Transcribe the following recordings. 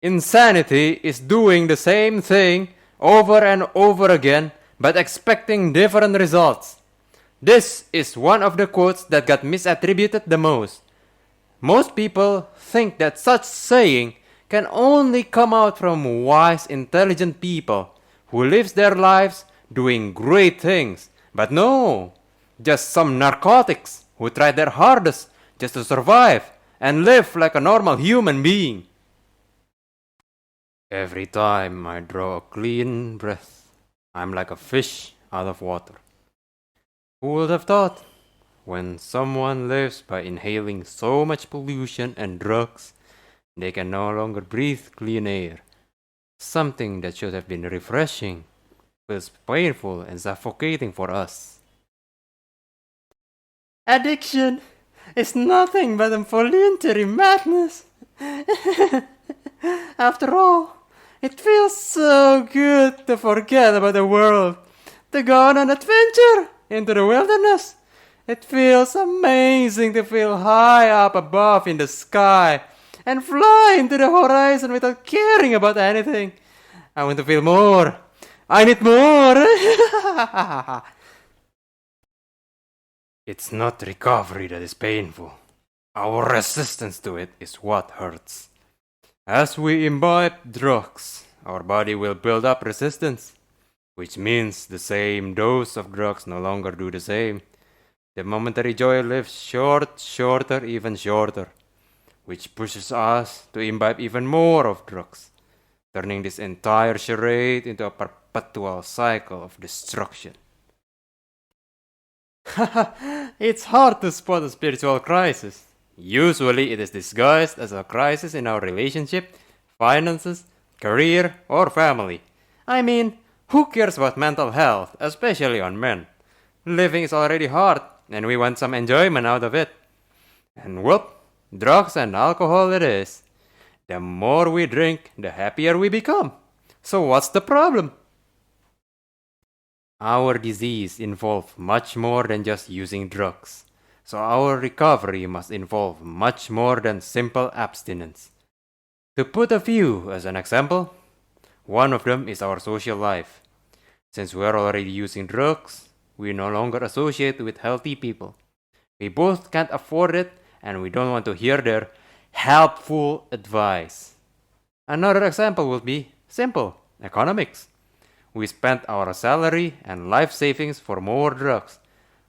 Insanity is doing the same thing over and over again but expecting different results. This is one of the quotes that got misattributed the most. Most people think that such saying can only come out from wise, intelligent people who lives their lives doing great things. But no, just some narcotics who try their hardest just to survive and live like a normal human being. Every time I draw a clean breath, I'm like a fish out of water. Who would have thought? When someone lives by inhaling so much pollution and drugs, they can no longer breathe clean air. Something that should have been refreshing feels painful and suffocating for us. Addiction is nothing but a voluntary madness. After all, it feels so good to forget about the world, to go on an adventure into the wilderness. It feels amazing to feel high up above in the sky and fly into the horizon without caring about anything. I want to feel more. I need more. It's not recovery that is painful. Our resistance to it is what hurts. As we imbibe drugs, our body will build up resistance, which means the same dose of drugs no longer do the same. The momentary joy lives shorter, even shorter, which pushes us to imbibe even more of drugs, turning this entire charade into a perpetual cycle of destruction. It's hard to spot a spiritual crisis. Usually it is disguised as a crisis in our relationship, finances, career, or family. I mean, who cares about mental health, especially on men? Living is already hard, and we want some enjoyment out of it. And whoop, drugs and alcohol it is. The more we drink, the happier we become. So what's the problem? Our disease involves much more than just using drugs. So our recovery must involve much more than simple abstinence. To put a few as an example, one of them is our social life. Since we are already using drugs, we no longer associate with healthy people. We both can't afford it and we don't want to hear their helpful advice. Another example would be simple economics. We spent our salary and life savings for more drugs.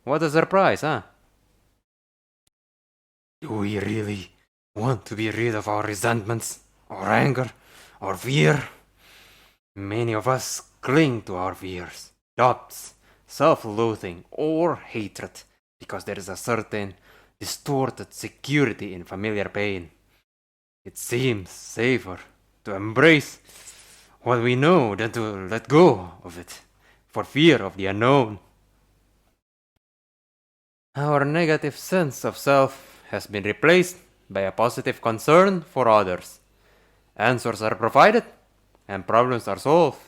What a surprise, huh? Do we really want to be rid of our resentments, or anger, or fear? Many of us cling to our fears, doubts, self-loathing, or hatred because there is a certain distorted security in familiar pain. It seems safer to embrace what we know than to let go of it for fear of the unknown. Our negative sense of self has been replaced by a positive concern for others. Answers are provided and problems are solved.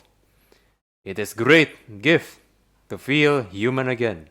It is a great gift to feel human again.